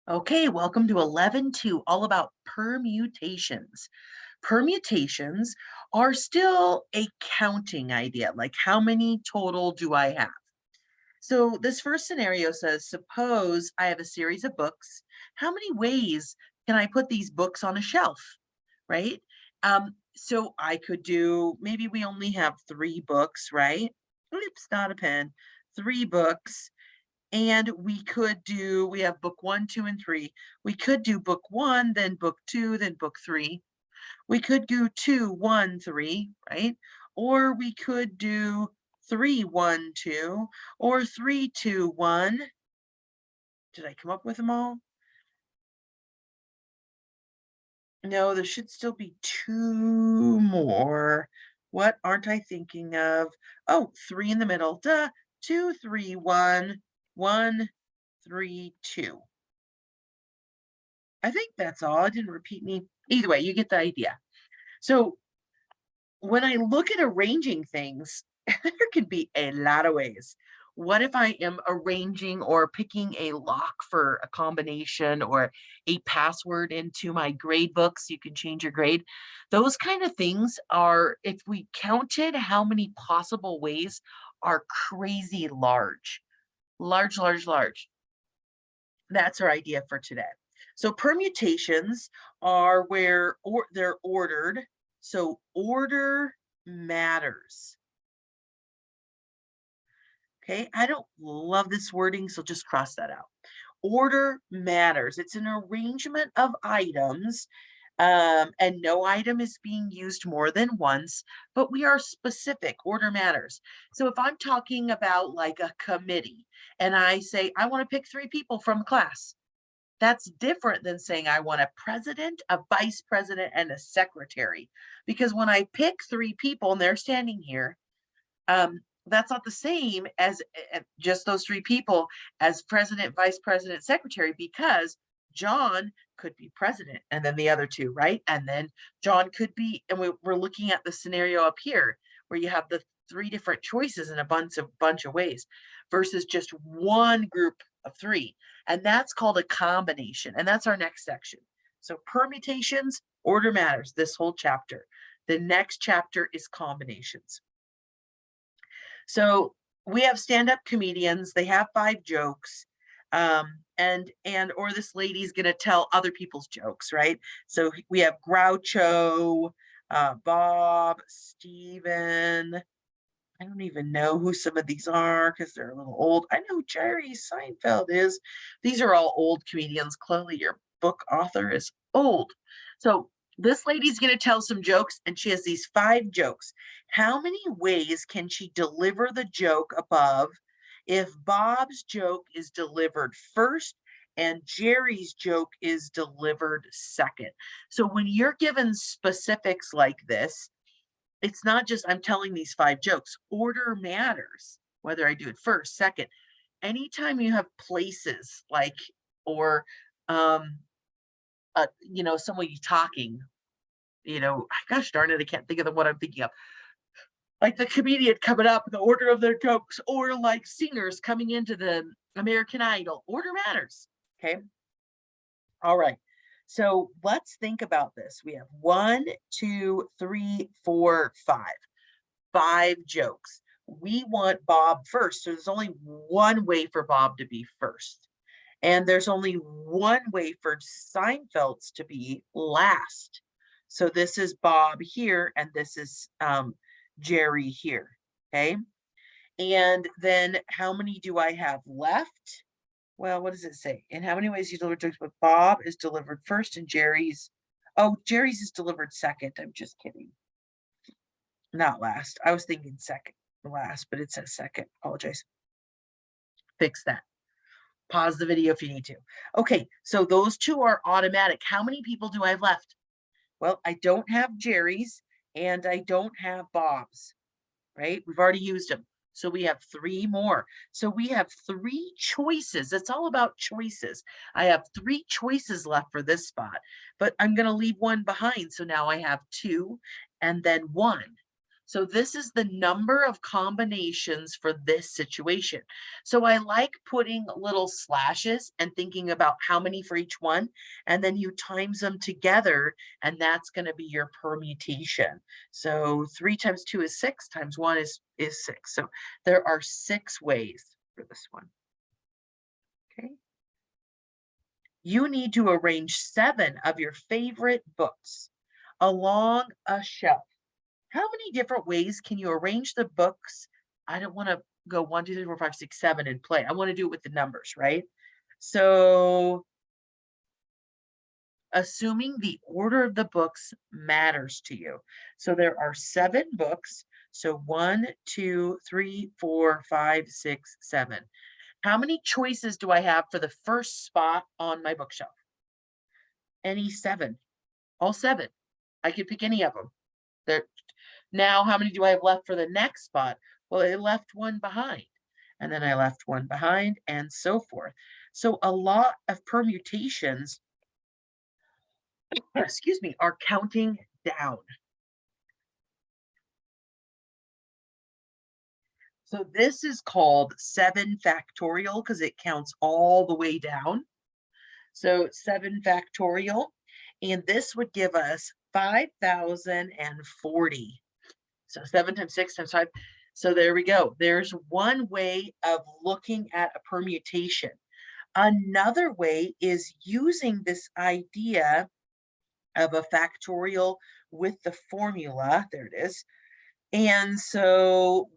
Okay, welcome to 11.2, all about permutations. Permutations are still a counting idea, like how many total do I have? So this first scenario says, suppose I have a series of books. How many ways can I put these books on a shelf, right? So I could do, maybe we only have three books, right? Oops, not a pen. Three books. And we have book one, two, and three. We could do book one, then book two, then book three. We could do two, one, three, right? Or we could do three, one, two, or three, two, one. Did I come up with them all? No, there should still be two more. What aren't I thinking of? Oh, three in the middle. Duh. Two, three, one, one, three, two. I think that's all. I didn't repeat any. Either way, you get the idea. So when I look at arranging things, there could be a lot of ways. What if I am arranging or picking a lock for a combination or a password into my grade books? You can change your grade. Those kind of things are, if we counted how many possible ways, are crazy large. Large, large, large. That's our idea for today. So permutations are where they're ordered. So order matters. Okay, I don't love this wording, so just cross that out. Order matters. It's an arrangement of items, and no item is being used more than once, but we are specific. Order matters. So if I'm talking about like a committee and I say, I want to pick three people from class, that's different than saying I want a president, a vice president, and a secretary. Because when I pick three people and they're standing here, that's not the same as just those three people as president, vice president, secretary, because John could be president and then the other two, right? And then John could be, and we're looking at the scenario up here where you have the three different choices in a bunch of ways versus just one group of three. And that's called a combination. And that's our next section. So permutations, order matters, this whole chapter. The next chapter is combinations. So we have stand-up comedians, they have five jokes. And or this lady's gonna tell other people's jokes, right? So we have Groucho, Bob, Steven. I don't even know who some of these are because they're a little old. I know Jerry Seinfeld is. These are all old comedians. Clearly, your book author is old. So this lady's going to tell some jokes, and she has these five jokes. How many ways can she deliver the joke above if Bob's joke is delivered first and Jerry's joke is delivered second? So when you're given specifics like this, it's not just I'm telling these five jokes. Order matters, whether I do it first, second. Anytime you have places like, or, um, somebody talking, gosh darn it, I can't think of the what I'm thinking of. Like the comedian coming up, the order of their jokes, or like singers coming into the American Idol. Order matters. Okay. All right. So let's think about this. We have one, two, three, four, five jokes. We want Bob first. So there's only one way for Bob to be first. And there's only one way for Seinfeld's to be last. So this is Bob here, and this is Jerry here. Okay. And then how many do I have left? Well, what does it say? In how many ways you deliver jokes? But Bob is delivered first, and Jerry's is delivered second. I'm just kidding. Not last. I was thinking second, last, but it says second. Apologize. Fix that. Pause the video if you need to. Okay, so those two are automatic. How many people do I have left? Well, I don't have Jerry's and I don't have Bob's, right? We've already used them. So we have three more. So we have three choices. It's all about choices. I have three choices left for this spot, but I'm going to leave one behind. So now I have two and then one. So this is the number of combinations for this situation. So I like putting little slashes and thinking about how many for each one, and then you times them together, and that's going to be your permutation. So 3 times 2 is 6, times 1 is 6. So there are 6 ways for this one. Okay. You need to arrange 7 of your favorite books along a shelf. How many different ways can you arrange the books? I don't want to go 1, 2, 3, 4, 5, 6, 7 and play. I want to do it with the numbers, right? So, assuming the order of the books matters to you. So, there are 7 books. So, 1, 2, 3, 4, 5, 6, 7. How many choices do I have for the first spot on my bookshelf? Any 7. All 7. I could pick any of them. There. Now, how many do I have left for the next spot? Well, I left one behind, and then I left one behind, and so forth. So a lot of permutations, excuse me, are counting down. So this is called 7 factorial because it counts all the way down. So 7 factorial, and this would give us 5,040. So 7 times 6 times 5. So there we go. There's one way of looking at a permutation. Another way is using this idea of a factorial with the formula. There it is. And so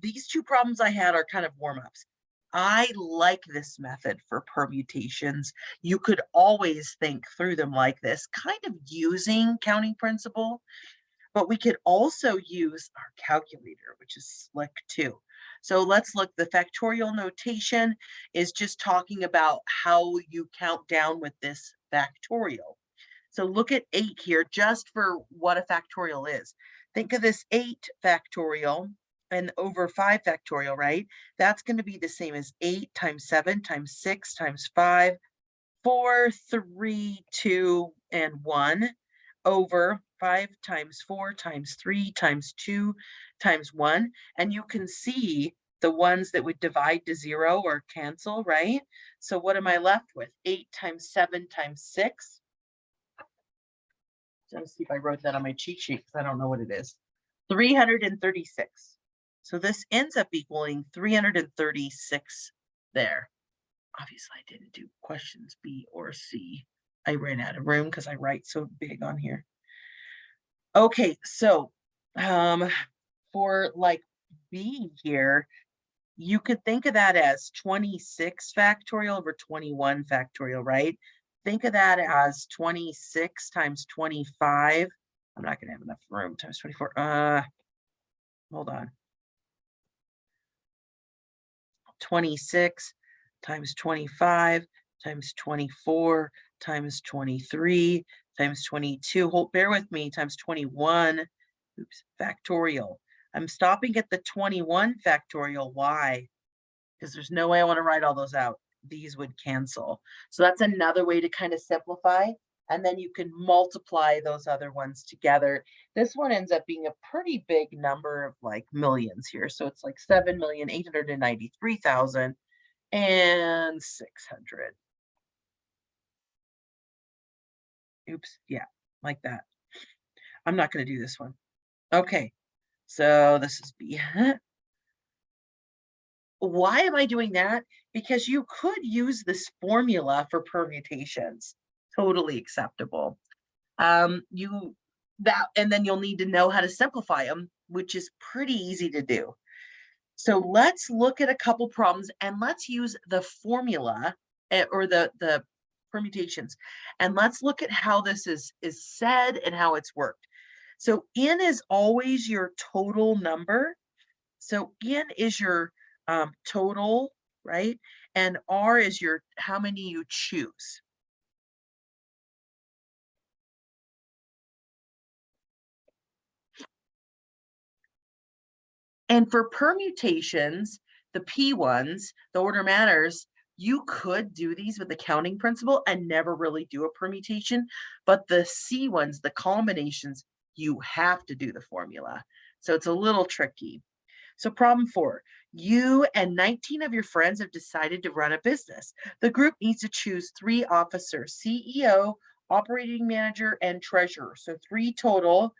these 2 problems I had are kind of warm-ups. I like this method for permutations. You could always think through them like this, kind of using counting principle. But we could also use our calculator, which is slick too. So let's look. The factorial notation is just talking about how you count down with this factorial. So look at 8 here, just for what a factorial is. Think of this 8 factorial and over 5 factorial, right? That's going to be the same as 8 times 7 times 6 times 5, 4, 3, 2, and 1 over 5 times 4 times 3 times 2 times 1. And you can see the ones that would divide to 0 or cancel, right? So what am I left with? 8 times 7 times 6. Let's see if I wrote that on my cheat sheet because I don't know what it is. 336. So this ends up equaling 336 there. Obviously, I didn't do questions B or C. I ran out of room because I write so big on here. Okay, so for like B here, you could think of that as 26 factorial over 21 factorial, right? Think of that as 26 times 25. I'm not gonna have enough room times 24. Hold on. 26 times 25 times 24 times 23 times 22. Hold, bear with me, times 21. Oops, factorial. I'm stopping at the 21 factorial. Why? Because there's no way I want to write all those out. These would cancel. So that's another way to kind of simplify. And then you can multiply those other ones together. This one ends up being a pretty big number of like millions here. So it's like 7,893,600. Oops, yeah, like that. I'm not going to do this one. Okay, so this is B. Why am I doing that? Because you could use this formula for permutations. Totally acceptable. You that and then you'll need to know how to simplify them, which is pretty easy to do. So let's look at a couple problems and let's use the formula or the permutations, and let's look at how this is said and how it's worked. So n is always your total number. So n is your total, right? And r is your how many you choose. And for permutations, the P ones, the order matters, you could do these with the counting principle and never really do a permutation. But the C ones, the combinations, you have to do the formula. So it's a little tricky. So problem 4, you and 19 of your friends have decided to run a business. The group needs to choose 3 officers, CEO, operating manager, and treasurer. So 3 total.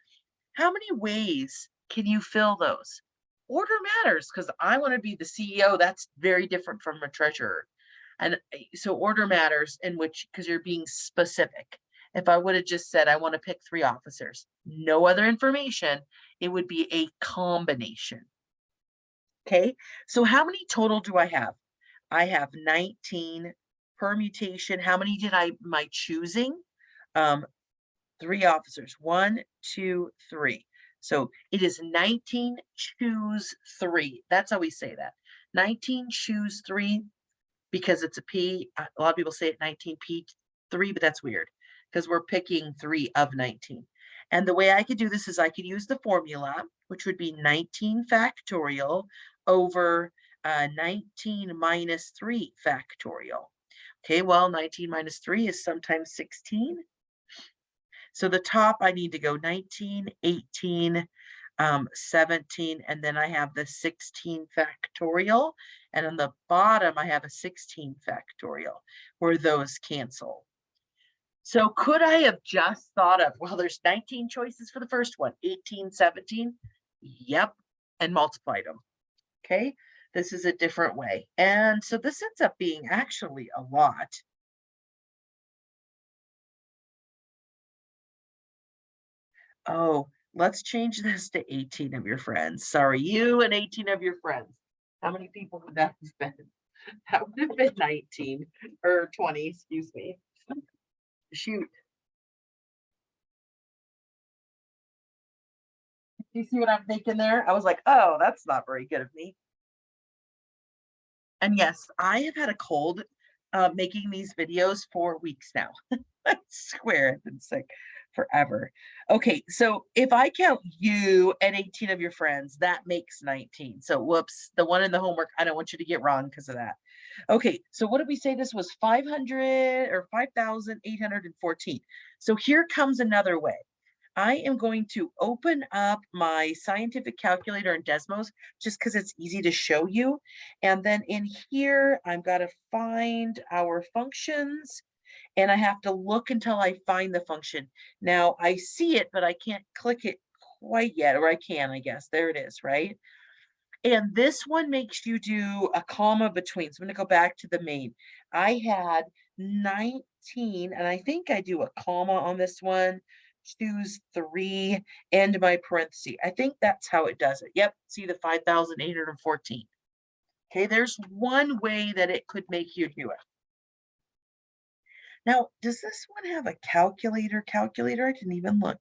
How many ways can you fill those? Order matters because I want to be the CEO. That's very different from a treasurer. And so order matters in which, because you're being specific. If I would have just said, I want to pick 3 officers, no other information, it would be a combination. Okay, so how many total do I have? I have 19 permutation. How many am I choosing? 3 officers. 1, 2, 3. So it is 19 choose 3. That's how we say that. 19 choose 3 because it's a P. A lot of people say it 19P3, but that's weird because we're picking 3 of 19. And the way I could do this is I could use the formula, which would be 19 factorial over 19 minus 3 factorial. Okay, well, 19 minus 3 is sometimes 16. So the top, I need to go 19, 18, 17, and then I have the 16 factorial. And on the bottom, I have a 16 factorial where those cancel. So could I have just thought of, well, there's 19 choices for the first one, 18, 17? Yep, and multiplied them. Okay, this is a different way. And so this ends up being actually a lot. Oh, let's change this to 18 of your friends. Sorry, you and 18 of your friends. How many people would that have been? That would have been 19 or 20, excuse me. Shoot. Do you see what I'm thinking there? I was like, oh, that's not very good of me. And yes, I have had a cold making these videos for weeks now. I swear I've been sick forever. Okay, so if I count you and 18 of your friends, that makes 19. So whoops, the one in the homework, I don't want you to get wrong because of that. Okay, so what did we say this was 500 or 5,814? So here comes another way. I am going to open up my scientific calculator in Desmos just because it's easy to show you. And then in here, I've got to find our functions and I have to look until I find the function. Now I see it, but I can't click it quite yet, or I can, I guess. There it is, right? And this one makes you do a comma between. So I'm going to go back to the main. I had 19, and I think I do a comma on this one, choose 3, end my parenthesis. I think that's how it does it. Yep, see the 5,814. Okay, there's one way that it could make you do it. Now, does this one have a calculator? Calculator? I didn't even look.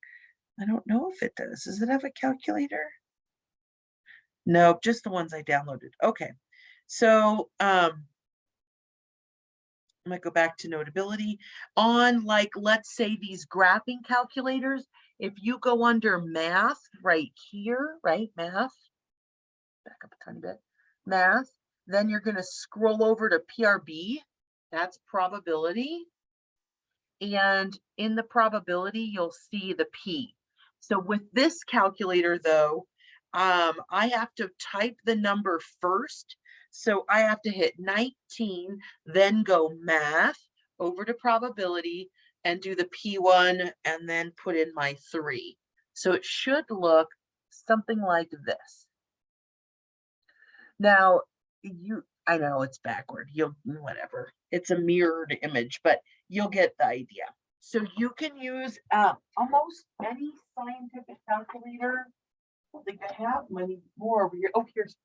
I don't know if it does. Does it have a calculator? Nope, just the ones I downloaded. Okay. So, I'm gonna go back to Notability. On, like, let's say these graphing calculators, if you go under Math right here, right, Math, back up a tiny bit, Math, then you're gonna scroll over to PRB, that's probability, and in the probability, you'll see the P. So with this calculator though, I have to type the number first. So I have to hit 19, then go math over to probability and do the P1 and then put in my 3. So it should look something like this. Now, I know it's backward. You'll, whatever. It's a mirrored image, but you'll get the idea. So you can use almost any scientific calculator. I don't think I have many more over here. Oh, here's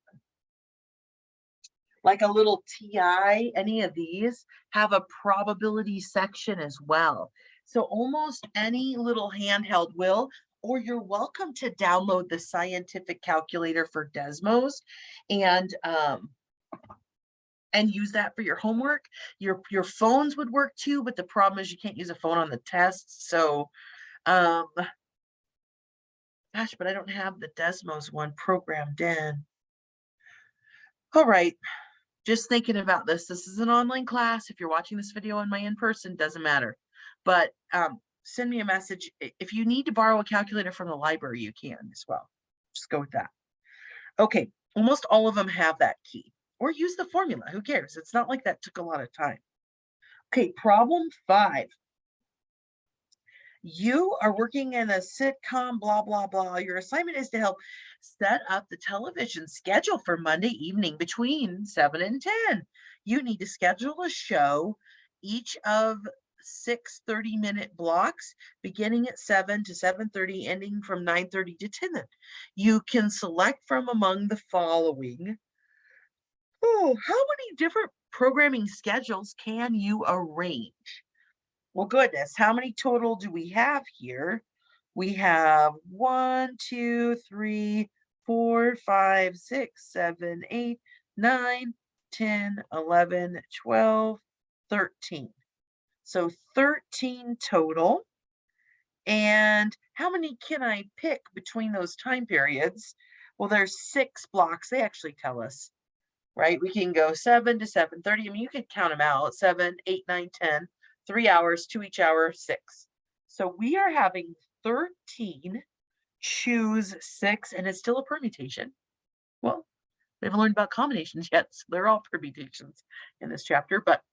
like a little TI. Any of these have a probability section as well. So almost any little handheld will, or you're welcome to download the scientific calculator for Desmos and use that for your homework. Your phones would work too, but the problem is you can't use a phone on the test. So gosh, but I don't have the Desmos one programmed in. All right, just thinking about this. This is an online class. If you're watching this video on my in-person, doesn't matter. But send me a message. If you need to borrow a calculator from the library, you can as well. Just go with that. Okay, almost all of them have that key. Or use the formula, who cares? It's not like that took a lot of time. Okay, problem 5. You are working in a sitcom, blah, blah, blah. Your assignment is to help set up the television schedule for Monday evening between 7 and 10. You need to schedule a show, each of 6 30-minute blocks, beginning at 7 to 7:30, ending from 9:30 to 10. You can select from among the following. Oh, how many different programming schedules can you arrange? Well, goodness, how many total do we have here? We have 1, 2, 3, 4, 5, 6, 7, 8, 9, 10, 11, 12, 13. So 13 total. And how many can I pick between those time periods? Well, there's 6 blocks. They actually tell us, right? We can go 7 to 7:30. I mean, you can count them out. 7, 8, 9, 10, 3 hours, 2 each hour, 6. So we are having 13, choose 6, and it's still a permutation. Well, we haven't learned about combinations yet, so they're all permutations in this chapter, but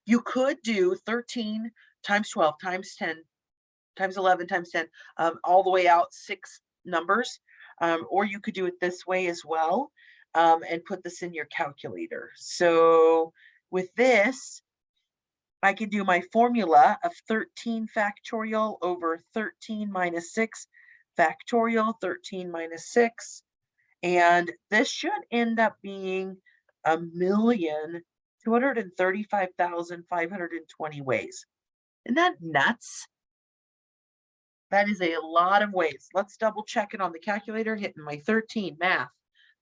you could do 13 times 12 times 10 times 11 times 10, all the way out 6 numbers. Or you could do it this way as well, and put this in your calculator. So with this, I can do my formula of 13 factorial over 13 minus 6 factorial, 13 minus 6. And this should end up being 1,235,520 ways. Isn't that nuts? That is a lot of ways. Let's double check it on the calculator, hitting my 13 math.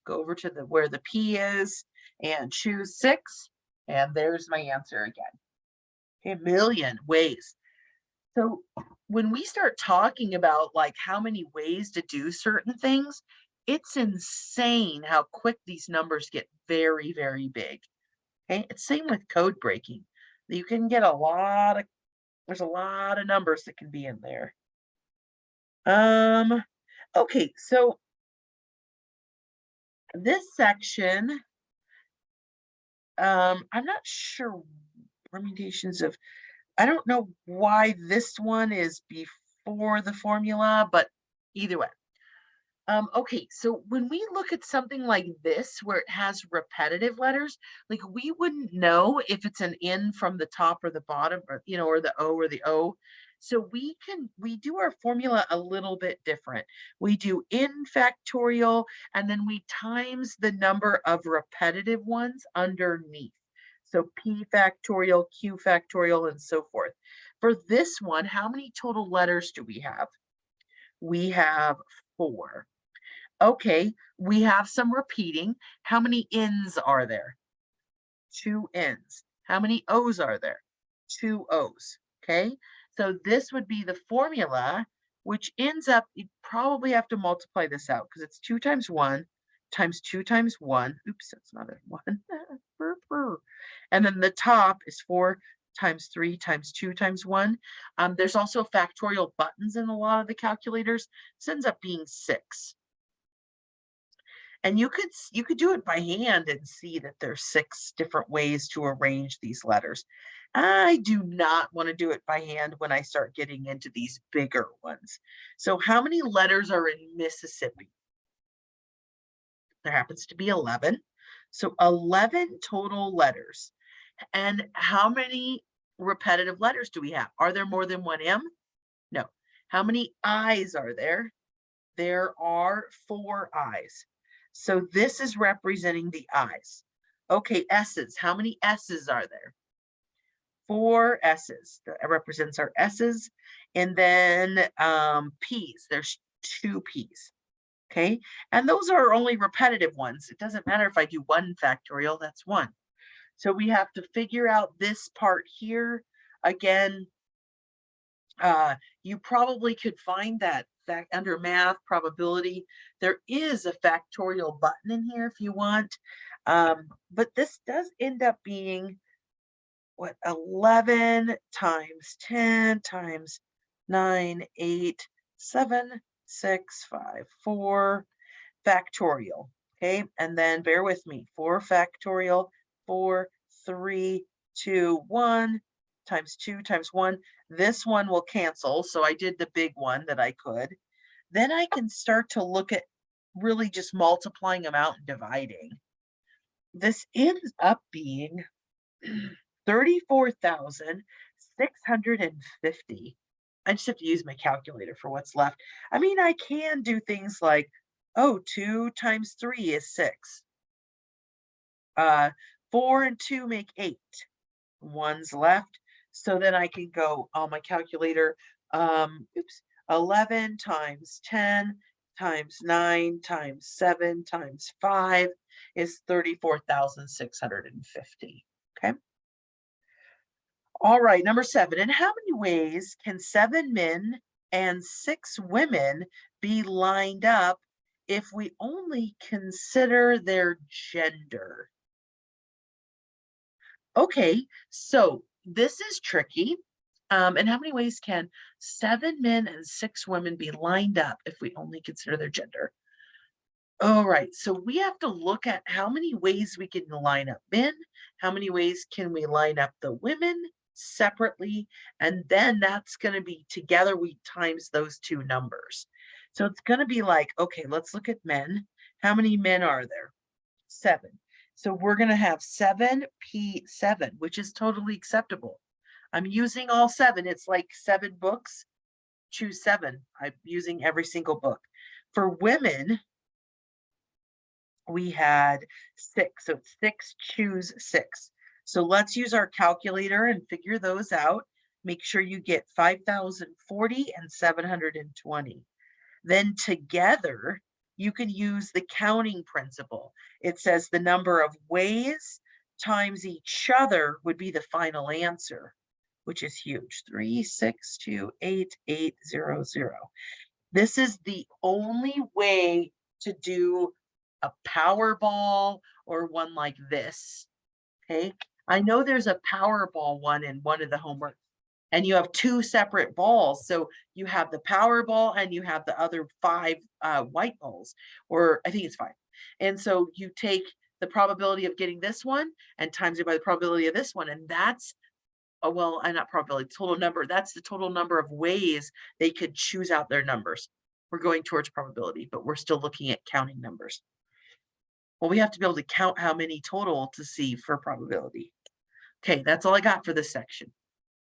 Go over to where the P is and choose 6. And there's my answer again. A million ways. So when we start talking about like how many ways to do certain things, it's insane how quick these numbers get very, very big. Okay. It's same with code breaking. You can get there's a lot of numbers that can be in there. Okay, so this section, I'm not sure permutations of, I don't know why this one is before the formula, but either way. Okay, so when we look at something like this, where it has repetitive letters, like we wouldn't know if it's an N from the top or the bottom, or or the O or the O. So we do our formula a little bit different. We do N factorial, and then we times the number of repetitive ones underneath. So P factorial, Q factorial, and so forth. For this one, how many total letters do we have? We have 4. Okay, we have some repeating. How many N's are there? 2 N's. How many O's are there? 2 O's. Okay, so this would be the formula, which ends up, you probably have to multiply this out because it's 2 times 1 times 2 times 1. Oops, that's not a 1. And then the top is 4 times 3 times 2 times 1. There's also factorial buttons in a lot of the calculators. This ends up being 6. And you could do it by hand and see that there's 6 different ways to arrange these letters. I do not want to do it by hand when I start getting into these bigger ones. So how many letters are in Mississippi? There happens to be 11. So 11 total letters. And how many repetitive letters do we have? Are there more than one M? No. How many I's are there? There are 4 I's. So this is representing the I's. Okay, S's. How many S's are there? 4 S's. That represents our S's. And then P's. There's 2 P's. Okay, and those are only repetitive ones. It doesn't matter if I do 1 factorial, that's 1. So we have to figure out this part here. Again, you probably could find that under math probability. There is a factorial button in here if you want. But this does end up being what, 11 times 10 times 9, 8, 7, 6, 5, 4 factorial. Okay, and then bear with me. 4 factorial, 4, 3, 2, 1 times 2 times 1. This one will cancel. So I did the big one that I could. Then I can start to look at really just multiplying them out and dividing. This ends up being 34,650. I just have to use my calculator for what's left. I mean, I can do things like, oh, 2 times 3 is 6. 4 and 2 make 8. One's left. So then I can go on my calculator, oops, 11 times 10 times 9 times 7 times 5 is 34,650. Okay. All right, number 7. In how many ways can 7 men and 6 women be lined up if we only consider their gender? Okay, so this is tricky. And how many ways can 7 men and 6 women be lined up if we only consider their gender? All right, so we have to look at how many ways we can line up men, how many ways can we line up the women separately, and then that's going to be together we times those two numbers. So it's going to be like, okay, let's look at men. How many men are there? 7. So we're going to have 7p7, which is totally acceptable. I'm using all 7. It's like 7 books. Choose 7. I'm using every single book. For women, we had 6. So it's 6, choose 6. So let's use our calculator and figure those out. Make sure you get 5,040 and 720. Then together, you can use the counting principle. It says the number of ways times each other would be the final answer, which is huge. 3628800. This is the only way to do a Powerball or one like this. Okay. I know there's a Powerball one in one of the homework, and you have 2 separate balls. So you have the Powerball and you have the other 5 white balls, or I think it's 5. And so you take the probability of getting this one and times it by the probability of this one, and that's well, and not probability, total number. That's the total number of ways they could choose out their numbers. We're going towards probability, but we're still looking at counting numbers. Well, we have to be able to count how many total to see for probability. Okay, that's all I got for this section.